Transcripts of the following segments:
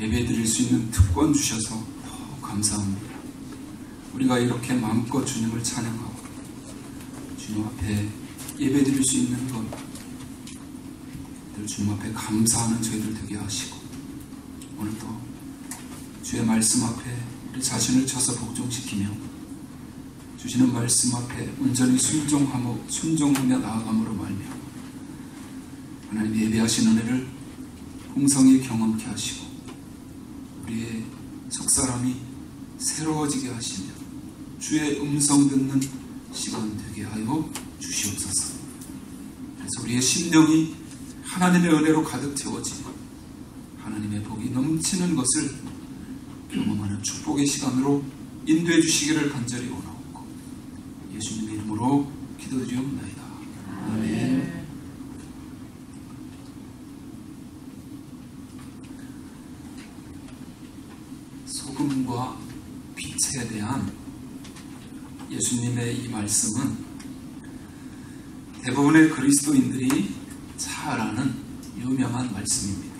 예배드릴 수 있는 특권 주셔서 더 감사합니다. 우리가 이렇게 마음껏 주님을 찬양하고 주님 앞에 예배드릴 수 있는 것, 주님 앞에 감사하는 저희들 되게 하시고, 오늘도 주의 말씀 앞에 우리 자신을 쳐서 복종시키며 주시는 말씀 앞에 온전히 순종하며 나아감으로 말미암아 하나님 예배하신 은혜를 풍성히 경험케 하시고 우리의 속사람이 새로워지게 하시며 주의 음성 듣는 시간 되게 하여 주시옵소서. 그래서 우리의 심령이 하나님의 은혜로 가득 채워지고 하나님의 복이 넘치는 것을 경험하는 축복의 시간으로 인도해 주시기를 간절히 원하옵고 예수님의 이름으로 기도드리옵나이다. 아멘. 소금과 빛에 대한 예수님의 이 말씀은 대부분의 그리스도인들이 잘 아는 유명한 말씀입니다.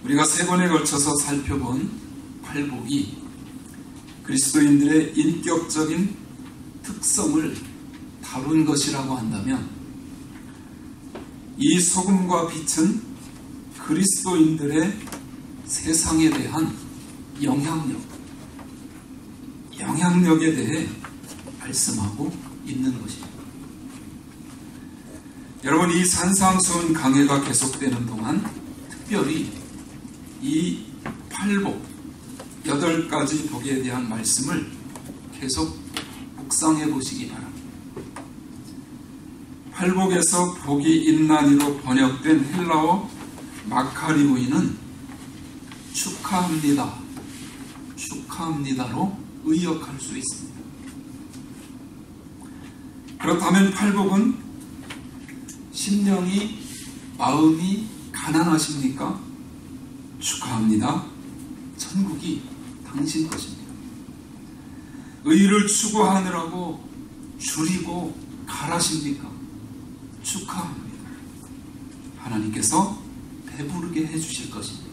우리가 세 번에 걸쳐서 살펴본 팔복이 그리스도인들의 인격적인 특성을 다룬 것이라고 한다면, 이 소금과 빛은 그리스도인들의 세상에 대한 영향력에 대해 말씀하고 있는 것입니다. 여러분, 이 산상수훈 강해가 계속되는 동안 특별히 이 팔복 8가지 복에 대한 말씀을 계속 묵상해 보시기 바랍니다. 팔복에서 복이 있나니로 번역된 헬라어 마카리오이는 축하합니다로 의역할 수 있습니다. 그렇다면 팔복은 심령이, 마음이 가난하십니까? 축하합니다. 천국이 당신 것입니다. 의를 추구하느라고 줄이고 가라십니까? 축하합니다. 하나님께서 배부르게 해주실 것입니다.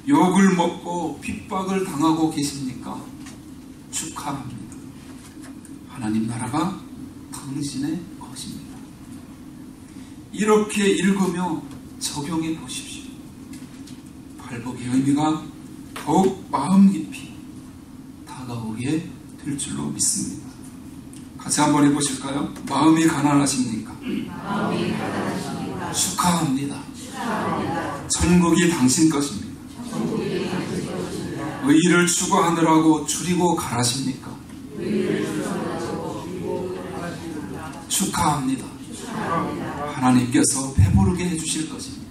욕을 먹고 핍박을 당하고 계십니까? 축하합니다. 하나님 나라가 당신의 것입니다. 이렇게 읽으며 적용해 보십시오. 팔복의 의미가 더욱 마음 깊이 다가오게 될 줄로 믿습니다. 같이 한번 해보실까요? 마음이 가난하십니까? 축하합니다. 천국이 당신 것입니다. 의를 추구하느라고 줄이고 가라십니까? 축하합니다. 하나님께서 배부르게 해주실 것입니다.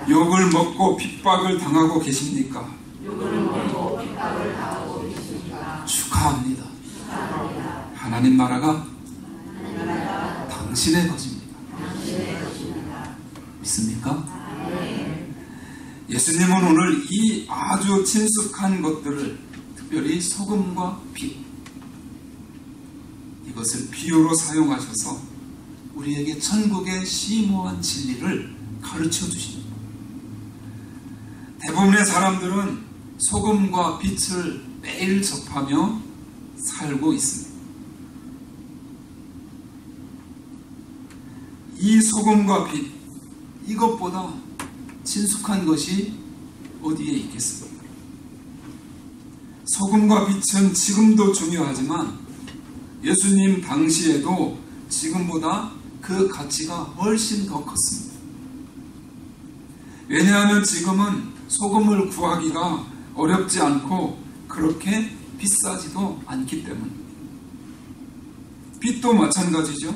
욕을 먹고 핍박을 당하고 계십니까? 축하합니다. 하나님 나라가 당신의 것입니다. 믿습니까? 예수님은 오늘 이 아주 친숙한 것들을, 특별히 소금과 빛, 이것을 비유로 사용하셔서 우리에게 천국의 심오한 진리를 가르쳐 주십니다. 대부분의 사람들은 소금과 빛을 매일 접하며 살고 있습니다. 이 소금과 빛, 이것보다 친숙한 것이 어디에 있겠습니까? 소금과 빛은 지금도 중요하지만 예수님 당시에도 지금보다 그 가치가 훨씬 더 컸습니다. 왜냐하면 지금은 소금을 구하기가 어렵지 않고 그렇게 비싸지도 않기 때문입니다. 빛도 마찬가지죠.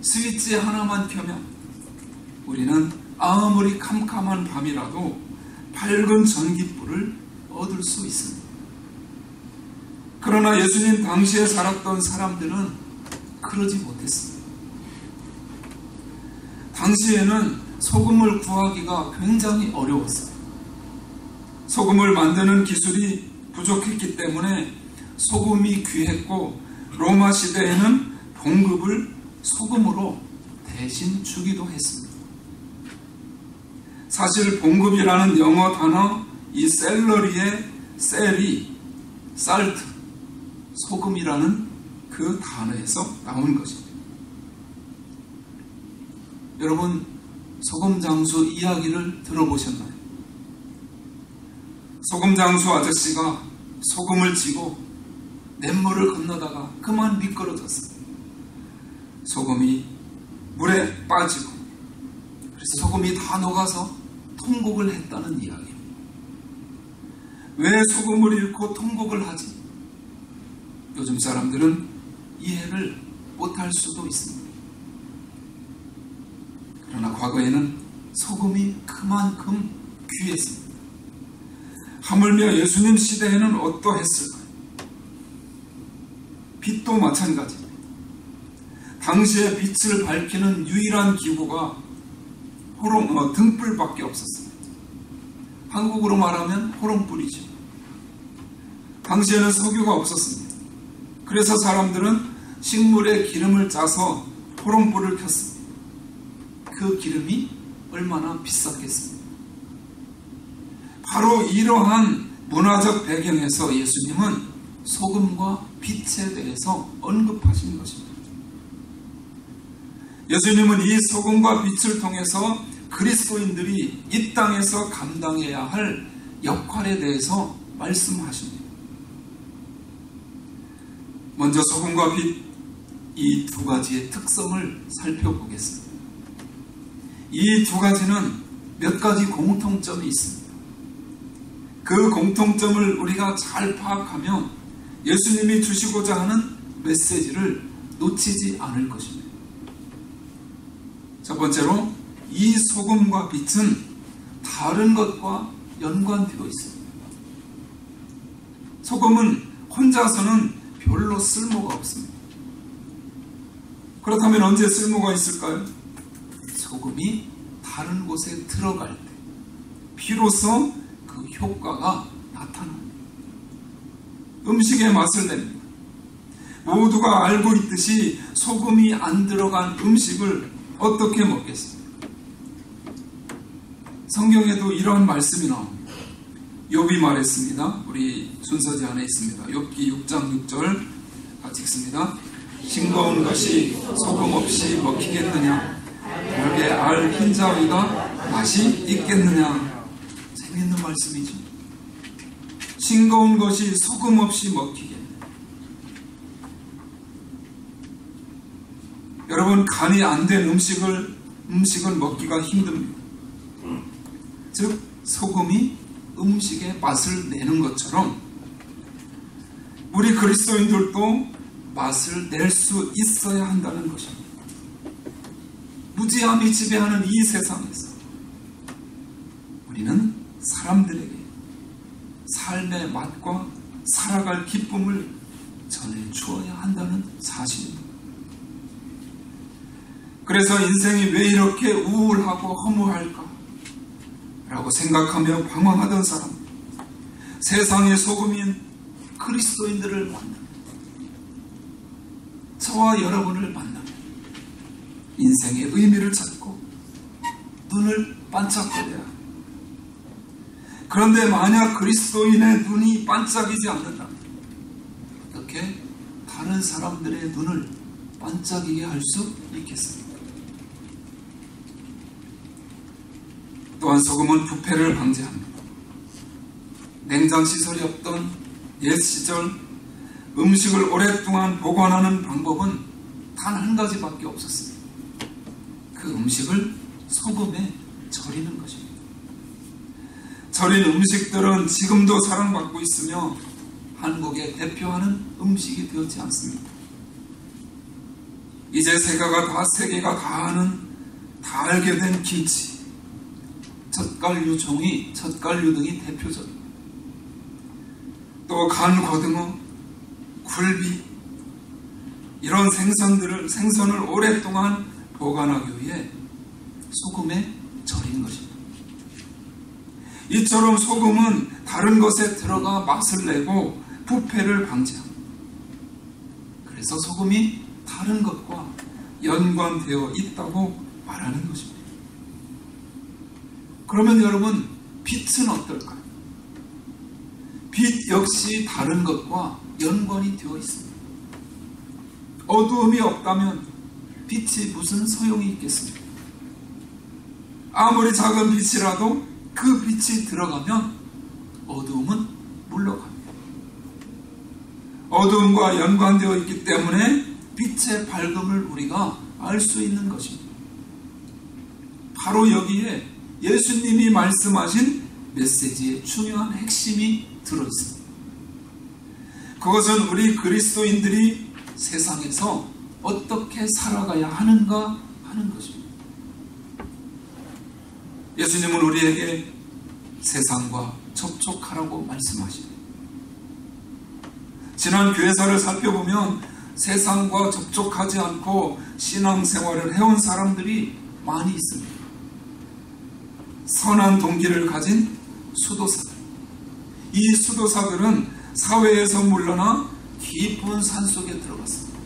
스위치 하나만 켜면 우리는 아무리 캄캄한 밤이라도 밝은 전깃불을 얻을 수 있습니다. 그러나 예수님 당시에 살았던 사람들은 그러지 못했습니다. 당시에는 소금을 구하기가 굉장히 어려웠어요. 소금을 만드는 기술이 부족했기 때문에 소금이 귀했고 로마 시대에는 봉급을 소금으로 대신 주기도 했습니다. 사실 봉급이라는 영어 단어 이 셀러리의 셀이 살트, 소금이라는 그 단어에서 나온 것입니다. 여러분 소금 장수 이야기를 들어보셨나요? 소금 장수 아저씨가 소금을 지고 냇물을 건너다가 그만 미끄러졌어요. 소금이 물에 빠지고 그래서 소금이 다 녹아서 통곡을 했다는 이야기입니다. 왜 소금을 잃고 통곡을 하지? 요즘 사람들은 이해를 못할 수도 있습니다. 그러나 과거에는 소금이 그만큼 귀했습니다. 하물며 예수님 시대에는 어떠했을까요? 빛도 마찬가지입니다. 당시에 빛을 밝히는 유일한 기구가 등불밖에 없었습니다. 한국으로 말하면 호롱불이죠. 당시에는 석유가 없었습니다. 그래서 사람들은 식물에 기름을 짜서 호롱불을 켰습니다. 그 기름이 얼마나 비쌌겠습니까? 바로 이러한 문화적 배경에서 예수님은 소금과 빛에 대해서 언급하신 것입니다. 예수님은 이 소금과 빛을 통해서 그리스도인들이 이 땅에서 감당해야 할 역할에 대해서 말씀하십니다. 먼저 소금과 빛, 이 두 가지의 특성을 살펴보겠습니다. 이 두 가지는 몇 가지 공통점이 있습니다. 그 공통점을 우리가 잘 파악하면 예수님이 주시고자 하는 메시지를 놓치지 않을 것입니다. 첫 번째로 이 소금과 빛은 다른 것과 연관되어 있습니다. 소금은 혼자서는 별로 쓸모가 없습니다. 그렇다면 언제 쓸모가 있을까요? 소금이 다른 곳에 들어갈 때 비로소 그 효과가 나타납니다. 음식의 맛을 냅니다. 모두가 알고 있듯이 소금이 안 들어간 음식을 어떻게 먹겠습니까? 성경에도 이러한 말씀이 나옵니다. 욥이 말했습니다. 우리 순서지 안에 있습니다. 욥기 6장 6절 같이 읽습니다. 싱거운 것이 소금 없이 먹히겠느냐? 벽에 알 흰자위가 맛이 있겠느냐? 재미있는 말씀이죠. 싱거운 것이 소금 없이 먹히겠느냐? 여러분 간이 안 된 음식은 먹기가 힘듭니다. 즉 소금이 음식의 맛을 내는 것처럼 우리 그리스도인들도 맛을 낼 수 있어야 한다는 것입니다. 무지함이 지배하는 이 세상에서 우리는 사람들에게 삶의 맛과 살아갈 기쁨을 전해주어야 한다는 사실입니다. 그래서 인생이 왜 이렇게 우울하고 허무할까? 라고 생각하며 방황하던 사람, 세상의 소금인 그리스도인들을 만납니다. 저와 여러분을 만나면 인생의 의미를 찾고 눈을 반짝거려야 합니다. 그런데 만약 그리스도인의 눈이 반짝이지 않는다면 어떻게 다른 사람들의 눈을 반짝이게 할 수 있겠습니까? 또한 소금은 부패를 방지합니다. 냉장시설이 없던 옛 시절 음식을 오랫동안 보관하는 방법은 단 한 가지밖에 없었습니다. 그 음식을 소금에 절이는 것입니다. 절인 음식들은 지금도 사랑받고 있으며 한국의 대표하는 음식이 되었지 않습니까? 이제 세계가 다 아는, 다 알게 된 김치, 젓갈류 종이, 젓갈류 등이 대표적입니다. 또 간 고등어, 굴비, 이런 생선을 오랫동안 보관하기 위해 소금에 절인 것입니다. 이처럼 소금은 다른 것에 들어가 맛을 내고 부패를 방지합니다. 그래서 소금이 다른 것과 연관되어 있다고 말하는 것입니다. 그러면 여러분, 빛은 어떨까요? 빛 역시 다른 것과 연관이 되어 있습니다. 어두움이 없다면 빛이 무슨 소용이 있겠습니까? 아무리 작은 빛이라도 그 빛이 들어가면 어두움은 물러갑니다. 어두움과 연관되어 있기 때문에 빛의 밝음을 우리가 알 수 있는 것입니다. 바로 여기에 예수님이 말씀하신 메시지의 중요한 핵심이 들어있습니다. 그것은 우리 그리스도인들이 세상에서 어떻게 살아가야 하는가 하는 것입니다. 예수님은 우리에게 세상과 접촉하라고 말씀하십니다. 지난 교회사를 살펴보면 세상과 접촉하지 않고 신앙생활을 해온 사람들이 많이 있습니다. 선한 동기를 가진 수도사들. 이 수도사들은 사회에서 물러나 깊은 산속에 들어갔습니다.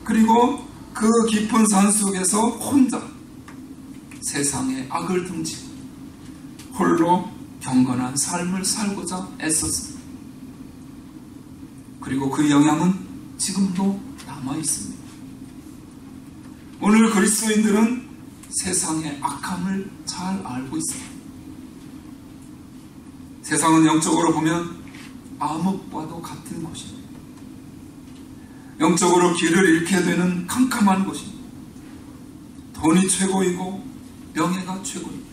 그리고 그 깊은 산속에서 혼자 세상의 악을 등지고 홀로 경건한 삶을 살고자 애썼습니다. 그리고 그 영향은 지금도 남아있습니다. 오늘 그리스도인들은 세상의 악함을 잘 알고 있습니다. 세상은 영적으로 보면 암흑과도 같은 곳입니다. 영적으로 길을 잃게 되는 캄캄한 곳입니다. 돈이 최고이고 명예가 최고입니다.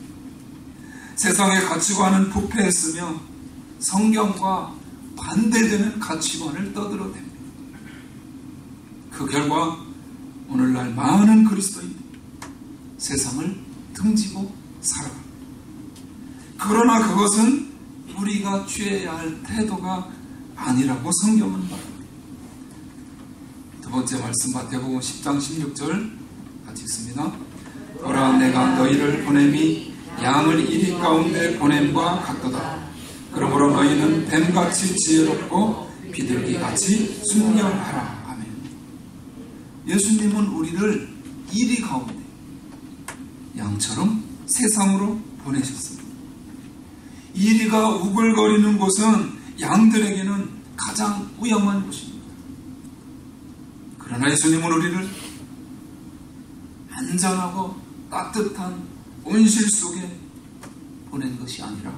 세상의 가치관은 부패했으며 성경과 반대되는 가치관을 떠들어댑니다. 그 결과 오늘날 많은 그리스도인들이 세상을 등지고 살아갑니다. 그러나 그것은 우리가 취해야 할 태도가 아니라고 성경은 말합니다. 두 번째 말씀 마태복음 10장 16절 같이 읽습니다. 보라, 내가 너희를 보냄이 양을 이리 가운데 보냄과 같도다. 그러므로 너희는 뱀같이 지혜롭고 비둘기같이 순결하라. 아멘. 예수님은 우리를 이리 가운데 양처럼 세상으로 보내셨습니다. 이리가 우글거리는 곳은 양들에게는 가장 위험한 곳입니다. 그러나 예수님은 우리를 안전하고 따뜻한 온실 속에 보낸 것이 아니라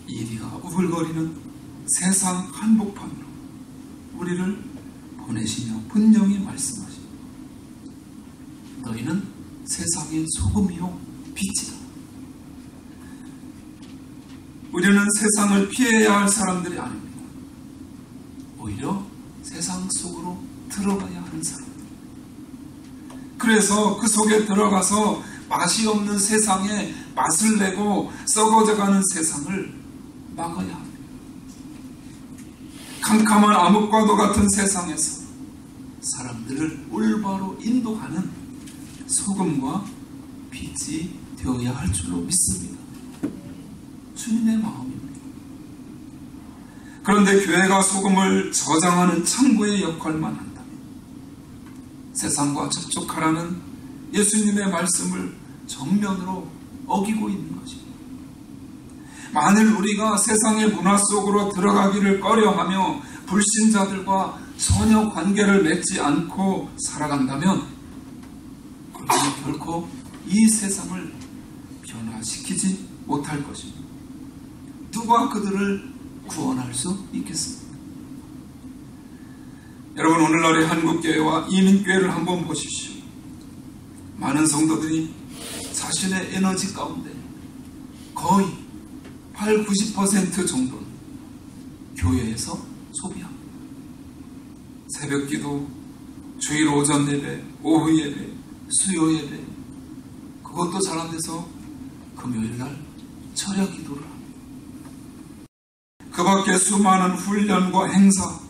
이리가 우글거리는 세상 한복판으로 우리를 보내시며 분명히 말씀하십니다. 너희는 세상의 소금이요 빛이다. 우리는 세상을 피해야 할 사람들이 아닙니다. 오히려 세상 속으로 들어가야 하는 사람들. 그래서 그 속에 들어가서 맛이 없는 세상에 맛을 내고 썩어져가는 세상을 막아야 합니다. 캄캄한 암흑과도 같은 세상에서 사람들을 올바로 인도하는 소금과 빛이 되어야 할 줄로 믿습니다. 주님의 마음입니다. 그런데 교회가 소금을 저장하는 창고의 역할만 한다면 세상과 접촉하라는 예수님의 말씀을 정면으로 어기고 있는 것입니다. 만일 우리가 세상의 문화 속으로 들어가기를 꺼려하며 불신자들과 전혀 관계를 맺지 않고 살아간다면 우리는 결코 이 세상을 변화시키지 못할 것입니다. 누가 그들을 구원할 수 있겠습니까? 여러분, 오늘날의 한국교회와 이민교회를 한번 보십시오. 많은 성도들이 자신의 에너지 가운데 거의 80~90% 정도는 교회에서 소비합니다. 새벽기도, 주일 오전 예배, 오후 예배, 수요 예배, 그것도 잘 안 돼서 금요일날 철야 기도를 합니다. 그 밖에 수많은 훈련과 행사,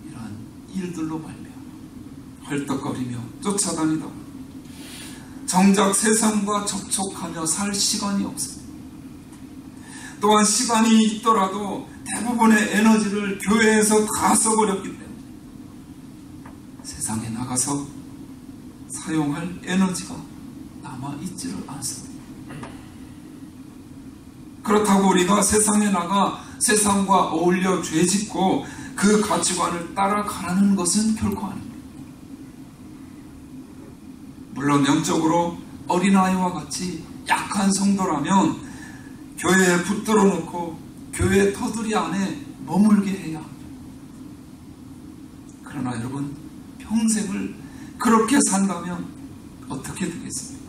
이러한 일들로 말미암아 헐떡거리며 쫓아다니다 정작 세상과 접촉하며 살 시간이 없습니다. 또한 시간이 있더라도 대부분의 에너지를 교회에서 다 써버렸기 때문에 세상에 나가서 사용할 에너지가 남아있지를 않습니다. 그렇다고 우리가 세상에 나가 세상과 어울려 죄짓고 그 가치관을 따라가라는 것은 결코 아닙니다. 물론 영적으로 어린아이와 같이 약한 성도라면 교회에 붙들어 놓고 교회 터두리 안에 머물게 해야 합니다. 그러나 여러분, 평생을 그렇게 산다면 어떻게 되겠습니까?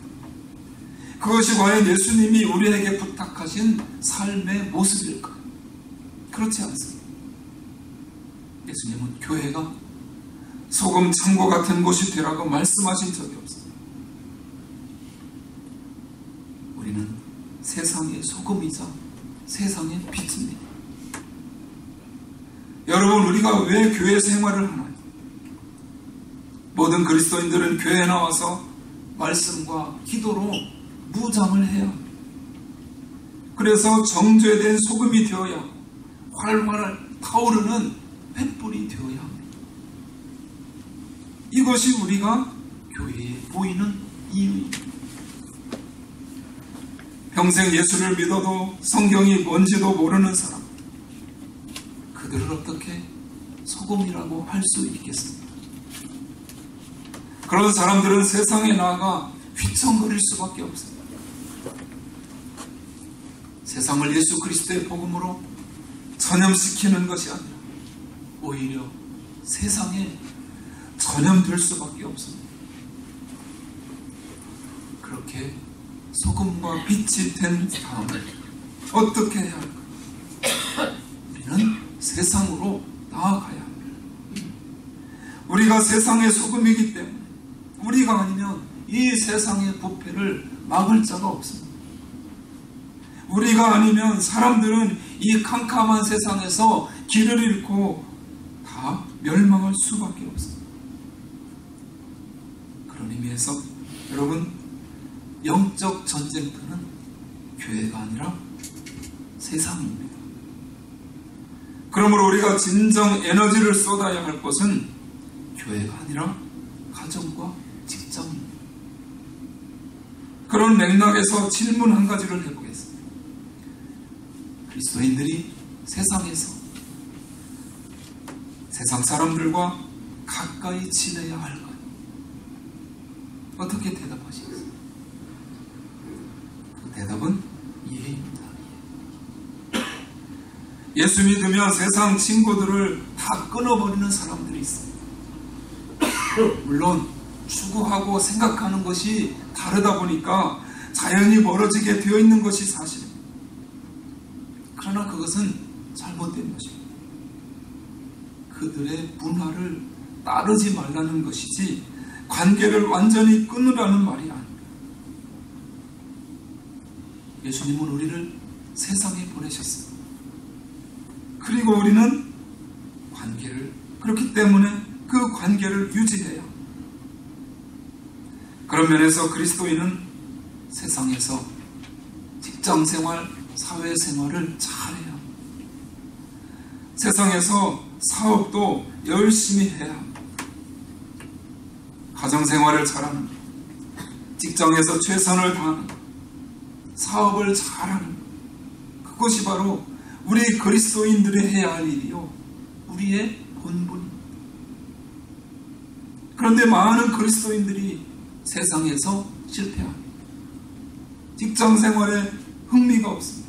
그것이 과연 예수님이 우리에게 부탁하신 삶의 모습일까요? 그렇지 않습니다. 예수님은 교회가 소금 창고 같은 곳이 되라고 말씀하신 적이 없습니다. 우리는 세상의 소금이자 세상의 빛입니다. 여러분, 우리가 왜 교회 생활을 하나요? 모든 그리스도인들은 교회에 나와서 말씀과 기도로 무장을 해야 합니다. 그래서 정죄된 소금이 되어야 활활 타오르는 횃불이 되어야 합니다. 이것이 우리가 교회에 보이는 이유입니다. 평생 예수를 믿어도 성경이 뭔지도 모르는 사람, 그들을 어떻게 소금이라고 할 수 있겠습니까? 그런 사람들은 세상에 나아가 휘청거릴 수밖에 없습니다. 세상을 예수 그리스도의 복음으로 전염시키는 것이 아니라 오히려 세상에 전염될 수밖에 없습니다. 그렇게 소금과 빛이 된 다음에 어떻게 해야 할까요? 우리는 세상으로 나아가야 합니다. 우리가 세상의 소금이기 때문에 우리가 아니면 이 세상의 부패를 막을 자가 없습니다. 우리가 아니면 사람들은 이 캄캄한 세상에서 길을 잃고 다 멸망할 수밖에 없습니다. 그런 의미에서 여러분, 영적 전쟁터는 교회가 아니라 세상입니다. 그러므로 우리가 진정 에너지를 쏟아야 할 곳은 교회가 아니라 가정과 직장입니다. 그런 맥락에서 질문 한 가지를 해보겠습니다. 그리스도인들이 세상에서 세상 사람들과 가까이 지내야 할까요? 어떻게 대답하시겠어요? 그 대답은 예입니다. 예수 믿으면 세상 친구들을 다 끊어버리는 사람들이 있습니다. 물론 추구하고 생각하는 것이 다르다 보니까 자연히 멀어지게 되어 있는 것이 사실입니다. 그러나 그것은 잘못된 것입니다. 그들의 문화를 따르지 말라는 것이지 관계를 완전히 끊으라는 말이 아닙니다. 예수님은 우리를 세상에 보내셨습니다. 그리고 우리는 관계를, 그렇기 때문에 그 관계를 유지해야 합니다. 그런 면에서 그리스도인은 세상에서 직장생활, 사회생활을 잘해야 합니다. 세상에서 사업도 열심히 해야 합니다. 가정생활을 잘하는, 직장에서 최선을 다하는, 사업을 잘하는, 그것이 바로 우리 그리스도인들이 해야 할 일이요, 우리의 본분입니다. 그런데 많은 그리스도인들이 세상에서 실패합니다. 직장생활에 흥미가 없습니다.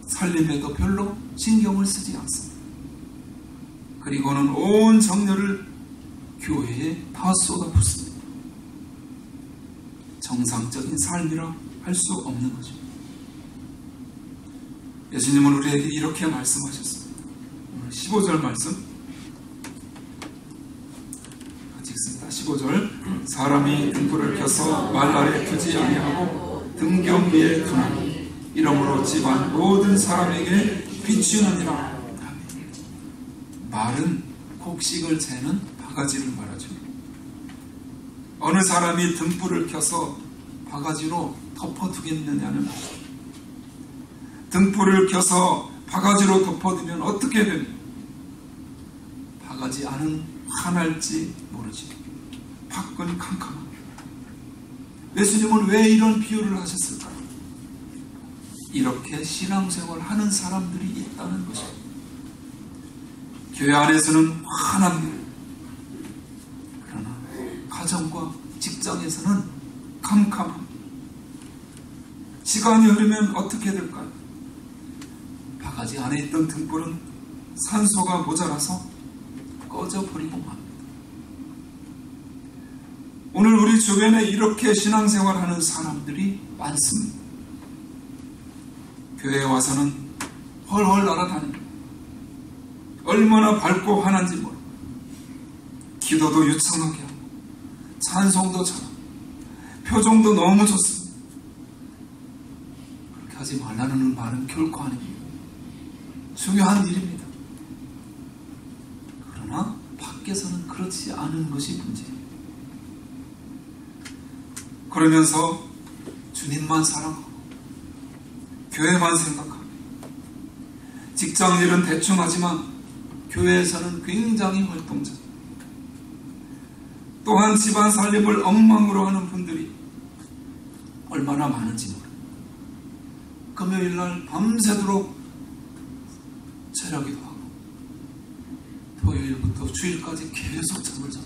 살림에도 별로 신경을 쓰지 않습니다. 그리고는 온 정열을 교회에 다 쏟아붓습니다. 정상적인 삶이라 할 수 없는 거죠. 예수님은 우리에게 이렇게 말씀하셨습니다. 오늘 15절 말씀 같이 읽습니다. 15절 사람이 등불을 켜서 말 아래 두지 아니하고 등경 위에 두나니 이러므로 집안 모든 사람에게 비추느니라. 말은 곡식을 재는 바가지를 말하죠. 어느 사람이 등불을 켜서 바가지로 덮어두겠느냐는 말이죠. 등불을 켜서 바가지로 덮어두면 어떻게 됩니까? 바가지 안은 환할지 모르지. 밖은 캄캄합니다. 예수님은 왜 이런 비유를 하셨을까요? 이렇게 신앙생활 하는 사람들이 있다는 것입니다. 교회 안에서는 환합니다. 그러나 가정과 직장에서는 캄캄합니다. 시간이 흐르면 어떻게 될까요? 바가지 안에 있던 등불은 산소가 모자라서 꺼져버리고 맙니다. 오늘 우리 주변에 이렇게 신앙생활하는 사람들이 많습니다. 교회에 와서는 헐헐 날아다닙니다. 얼마나 밝고 환한지 모르고 기도도 유창하게 하고 찬송도 잘하고 표정도 너무 좋습니다. 그렇게 하지 말라는 말은 결코 아닙니다. 중요한 일입니다. 그러나 밖에서는 그렇지 않은 것이 문제입니다. 그러면서 주님만 사랑하고 교회만 생각하고 직장일은 대충 하지만 교회에서는 굉장히 활동적, 또한 집안 살림을 엉망으로 하는 분들이 얼마나 많은지 모릅니다. 금요일날 밤새도록 체력기도 하고 토요일부터 주일까지 계속 잠을 자고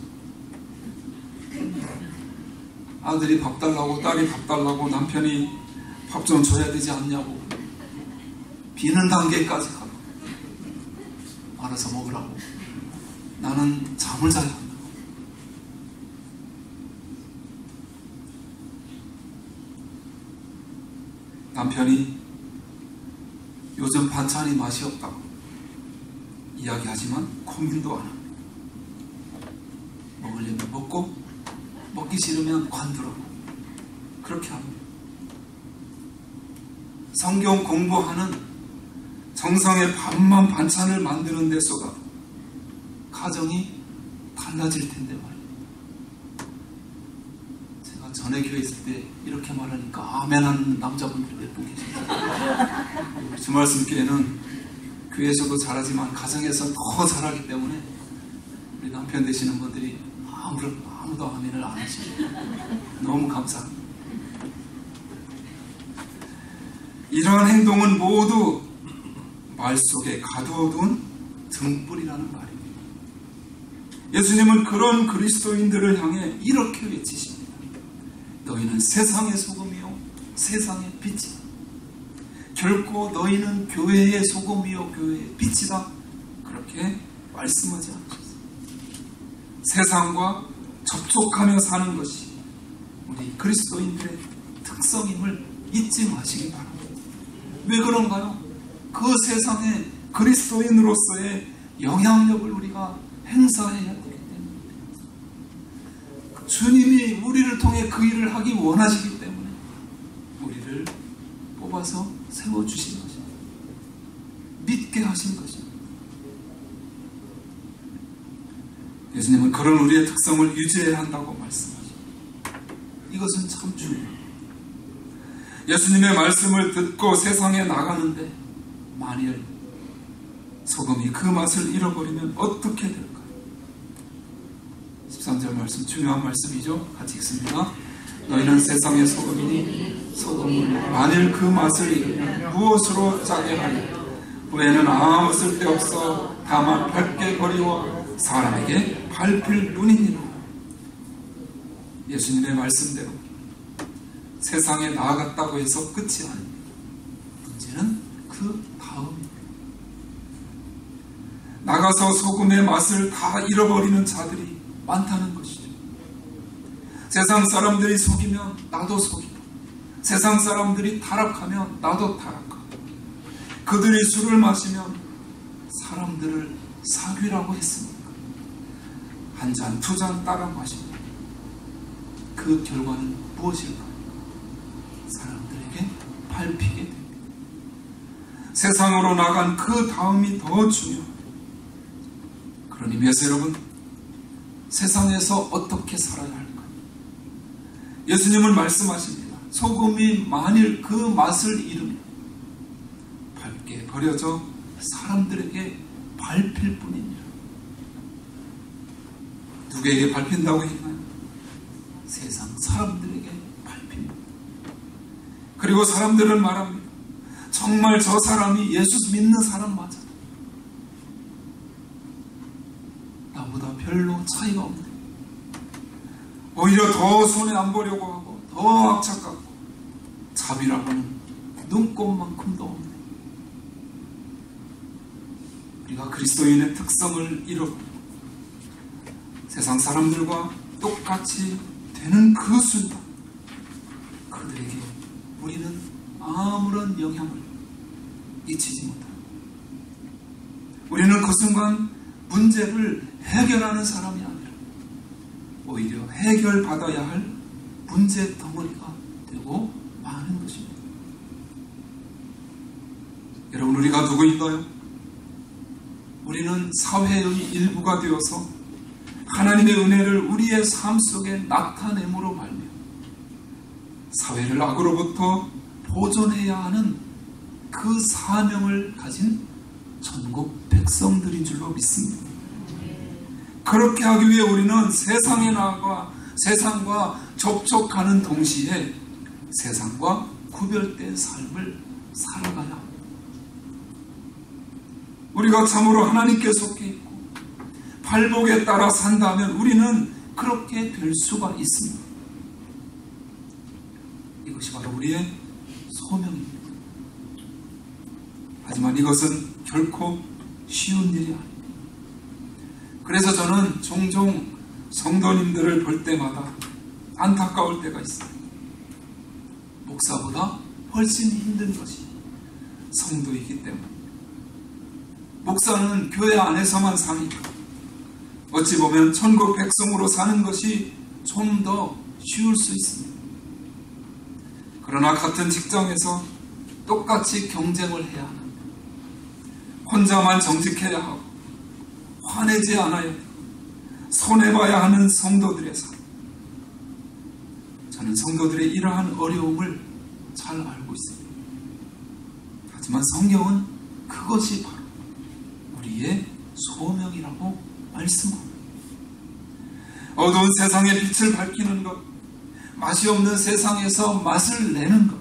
아들이 밥 달라고 딸이 밥 달라고 남편이 밥 좀 줘야 되지 않냐고 비는 단계까지 가고 알아서 먹으라고 나는 잠을 자야 한다고. 남편이 요즘 반찬이 맛이 없다고 이야기하지만 고민도 안 합니다. 먹으려면 먹고 먹기 싫으면 관두라고 그렇게 합니다. 성경 공부하는 정성의 밥만 반찬을 만드는 데 쏟아 가정이 달라질 텐데 말이에요. 제가 전에 교회 있을 때 이렇게 말하니까 아멘하는 남자분들 몇 분 계십니다. 주말씀 교회는 교회에서도 잘하지만 가정에서 더 잘하기 때문에 우리 남편 되시는 분들이 아무도 아멘을 안 하시고 너무 감사합니다. 이러한 행동은 모두 말 속에 가두어둔 등불이라는 말입니다. 예수님은 그런 그리스도인들을 향해 이렇게 외치십니다. 너희는 세상의 소금이요 세상의 빛이다. 결코 너희는 교회의 소금이요 교회의 빛이다. 그렇게 말씀하지 않으셨습니다. 세상과 접촉하며 사는 것이 우리 그리스도인들의 특성임을 잊지 마시기 바랍니다. 왜 그런가요? 그 세상에 그리스도인으로서의 영향력을 우리가 행사해야 되기 때문에 주님이 우리를 통해 그 일을 하기 원하시기 때문에 우리를 뽑아서 세워주신 것입니다. 믿게 하신 것입니다. 예수님은 그런 우리의 특성을 유지해야 한다고 말씀하십니다. 이것은 참 중요합니다. 예수님의 말씀을 듣고 세상에 나가는데 만일 소금이 그 맛을 잃어버리면 어떻게 될까요? 13절 말씀 중요한 말씀이죠. 같이 읽습니다. 너희는 세상의 소금이니 소금을 만일 그 맛을 잃으면 무엇으로 짜게 하냐? 후에는 아무 쓸데없어 다만 밝게 버리워 사람에게 밟힐 뿐이니라. 예수님의 말씀대로 세상에 나아갔다고 해서 끝이 아닙니다. 문제는 그 다음입니다. 나가서 소금의 맛을 다 잃어버리는 자들이 많다는 것이죠. 세상 사람들이 속이면 나도 속이고, 세상 사람들이 타락하면 나도 타락하고, 그들이 술을 마시면 사람들을 사귀라고 했습니까? 한 잔, 두 잔 따라 마십니다. 그 결과는 무엇일까요? 사람들에게 밟히게 됩니다. 세상으로 나간 그 다음이 더 중요합니다. 그런 의미에서 여러분, 세상에서 어떻게 살아야 할까? 예수님은 말씀하십니다. 소금이 만일 그 맛을 잃으면 밝게 버려져 사람들에게 밟힐 뿐이니라. 누구에게 밟힌다고 했나요? 세상 사람들에게 밟힙니다. 그리고 사람들은 말합니다. 정말 저 사람이 예수 믿는 사람 맞아. 나보다 별로 차이가 없네. 오히려 더 손해 안 보려고 하고 더 악착같고 자비라고는 눈꼽만큼도 없네. 우리가 그리스도인의 특성을 잃어버리고 세상 사람들과 똑같이 되는 그 순간 그들에게 우리는 아무런 영향을 끼치지 못합니다. 우리는 그 순간 문제를 해결하는 사람이 아니라 오히려 해결받아야 할 문제 덩어리가 되고 마는 것입니다. 여러분, 우리가 누구인가요? 우리는 사회의 일부가 되어서 하나님의 은혜를 우리의 삶 속에 나타냄으로 말미암아 사회를 악으로부터 보존해야 하는 그 사명을 가진 전국 백성들인 줄로 믿습니다. 그렇게 하기 위해 우리는 세상에 나아가 세상과 접촉하는 동시에 세상과 구별된 삶을 살아가야 합니다. 우리가 참으로 하나님께 속해 있고 발복에 따라 산다면 우리는 그렇게 될 수가 있습니다. 이것이 바로 우리의 소명입니다. 하지만 이것은 결코 쉬운 일이 아닙니다. 그래서 저는 종종 성도님들을 볼 때마다 안타까울 때가 있어요. 목사보다 훨씬 힘든 것이 성도이기 때문에. 목사는 교회 안에서만 사니까 어찌 보면 천국 백성으로 사는 것이 좀 더 쉬울 수 있습니다. 그러나 같은 직장에서 똑같이 경쟁을 해야 합니다. 혼자만 정직해야 하고 화내지 않아야 하고 손해봐야 하는 성도들의 삶. 저는 성도들의 이러한 어려움을 잘 알고 있습니다. 하지만 성경은 그것이 바로 우리의 소명이라고 말씀합니다. 어두운 세상의 빛을 밝히는 것, 맛이 없는 세상에서 맛을 내는 것,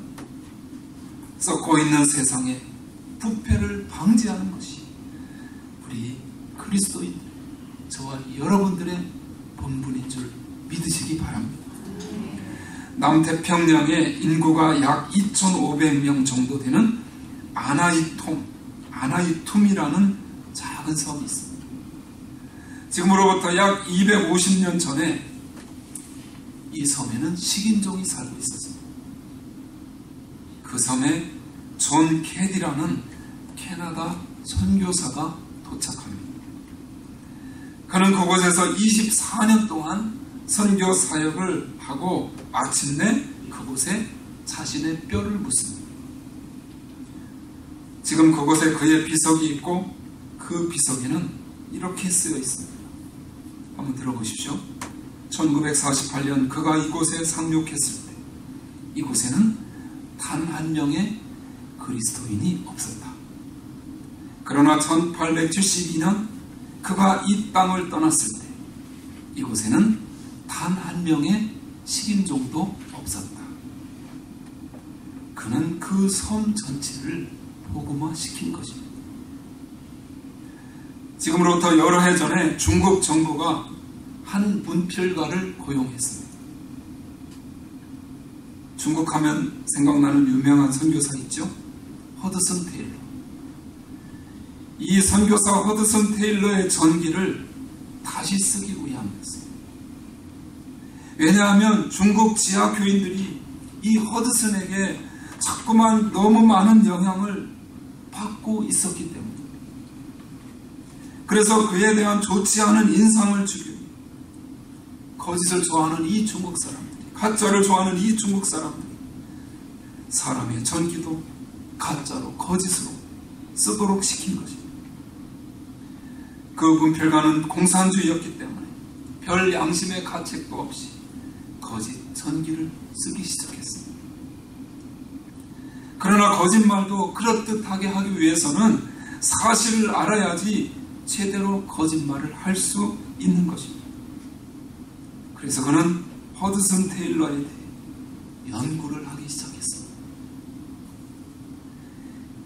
썩고 있는 세상의 부패를 방지하는 것이 우리 그리스도인 저와 여러분들의 본분인 줄 믿으시기 바랍니다. 남태평양의 인구가 약 2,500명 정도 되는 아나이툼이라는 작은 섬이 있습니다. 지금으로부터 약 250년 전에 이 섬에는 식인종이 살고 있었습니다. 그 섬에 존 캐디라는 캐나다 선교사가 도착합니다. 그는 그곳에서 24년 동안 선교 사역을 하고 마침내 그곳에 자신의 뼈를 묻습니다. 지금 그곳에 그의 비석이 있고 그 비석에는 이렇게 쓰여 있습니다. 한번 들어보십시오. 1948년 그가 이곳에 상륙했을 때 이곳에는 단 한 명의 그리스도인이 없었다. 그러나 1872년 그가 이 땅을 떠났을 때 이곳에는 단 한 명의 식인종도 없었다. 그는 그 섬 전체를 복음화시킨 것입니다. 지금으로부터 여러 해 전에 중국 정부가 한 문필가를 고용했습니다. 중국 하면 생각나는 유명한 선교사 있죠? 허드슨 테일러. 이 선교사 허드슨 테일러의 전기를 다시 쓰기 위함이었어요. 왜냐하면 중국 지하 교인들이 이 허드슨에게 자꾸만 너무 많은 영향을 받고 있었기 때문에, 그래서 그에 대한 좋지 않은 인상을 주기 위해 거짓을 좋아하는 이 중국 사람들이, 가짜를 좋아하는 이 중국 사람들이 사람의 전기도 가짜로 거짓으로 쓰도록 시킨 것입니다. 그 문필가는 공산주의였기 때문에 별 양심의 가책도 없이 거짓 전기를 쓰기 시작했습니다. 그러나 거짓말도 그럴듯하게 하기 위해서는 사실을 알아야지 제대로 거짓말을 할 수 있는 것입니다. 그래서 그는 허드슨 테일러에 대해 연구를 하기 시작했습니다.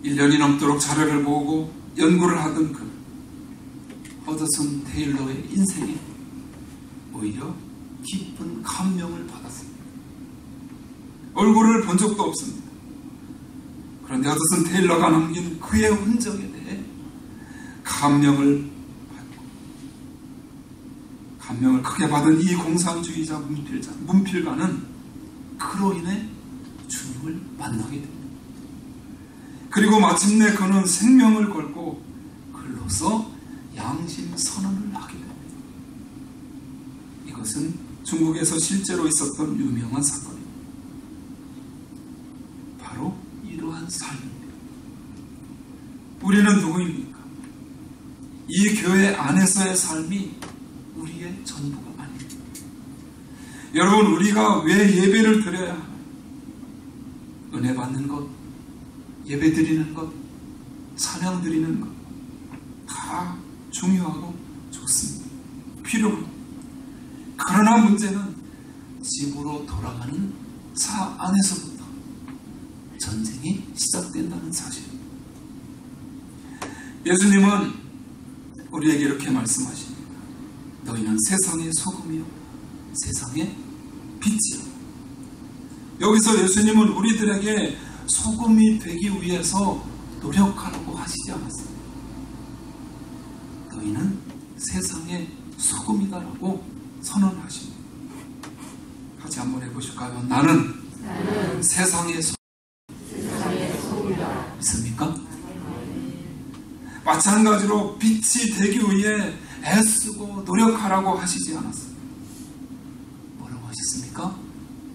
1년이 넘도록 자료를 모으고 연구를 하던 그 허드슨 테일러의 인생에 오히려 깊은 감명을 받았습니다. 얼굴을 본 적도 없습니다. 그런데 허드슨 테일러가 남긴 그의 흔적에 대해 감명을 받고, 감명을 크게 받은 이 공산주의자 문필가는 그로 인해 주님을 만나게 됩니다. 그리고 마침내 그는 생명을 걸고 글로써 양심 선언을 하게 됩니다. 이것은 중국에서 실제로 있었던 유명한 사건입니다. 바로 이러한 삶입니다. 우리는 누구입니까? 이 교회 안에서의 삶이 우리의 전부가 아닙니다. 여러분, 우리가 왜 예배를 드려야 하나요? 은혜 받는 것, 예배 드리는 것, 찬양 드리는 것 다 중요하고 좋습니다. 필요합니다. 그러나 문제는 집으로 돌아가는 차 안에서부터 전쟁이 시작된다는 사실입니다. 예수님은 우리에게 이렇게 말씀하십니다. 너희는 세상의 소금이요 세상의 빛이요. 여기서 예수님은 우리들에게 소금이 되기 위해서 노력하라고 하시지 않았습니다. 너희는 세상의 소금이다라고 선언하십니다. 같이 한번 해보실까요? 나는 세상의 소금이다. 믿습니까? 마찬가지로 빛이 되기 위해 애쓰고 노력하라고 하시지 않았습니다. 뭐라고 하셨습니까?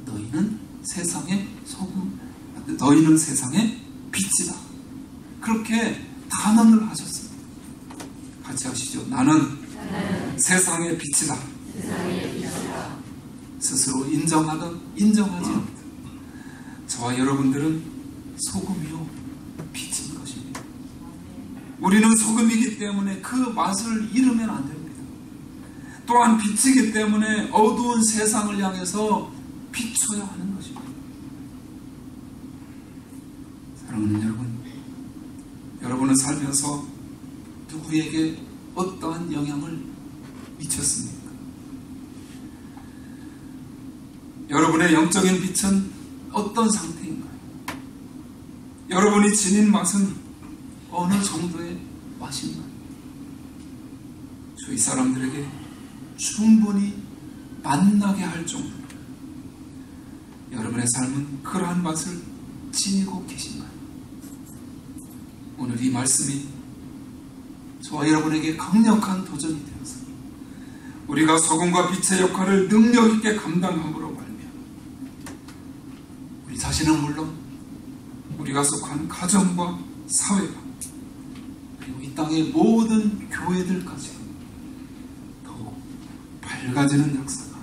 너희는 세상의 소금, 너희는 세상의 빛이다. 그렇게 단언을 하셨습니다. 같이 하시죠. 나는 세상의 빛이다. 스스로 인정하든 인정하지 않든 저와 여러분들은 소금이요 빛인 것입니다. 우리는 소금이기 때문에 그 맛을 잃으면 안 됩니다. 또한 빛이기 때문에 어두운 세상을 향해서 비춰야 하는 것입니다. 사랑하는 여러분, 여러분은 살면서 누구에게 어떠한 영향을 미쳤습니까? 여러분의 영적인 빛은 어떤 상태인가요? 여러분이 지닌 맛은 어느 정도의 맛인가요? 주위 사람들에게 충분히 만나게 할 정도로 여러분의 삶은 그러한 맛을 지니고 계신가요? 오늘 이 말씀이 저와 여러분에게 강력한 도전이 되어서 우리가 소금과 빛의 역할을 능력 있게 감당함으로 말미암아 우리 자신은 물론 우리가 속한 가정과 사회가 그리고 이 땅의 모든 교회들까지 더욱 밝아지는 역사가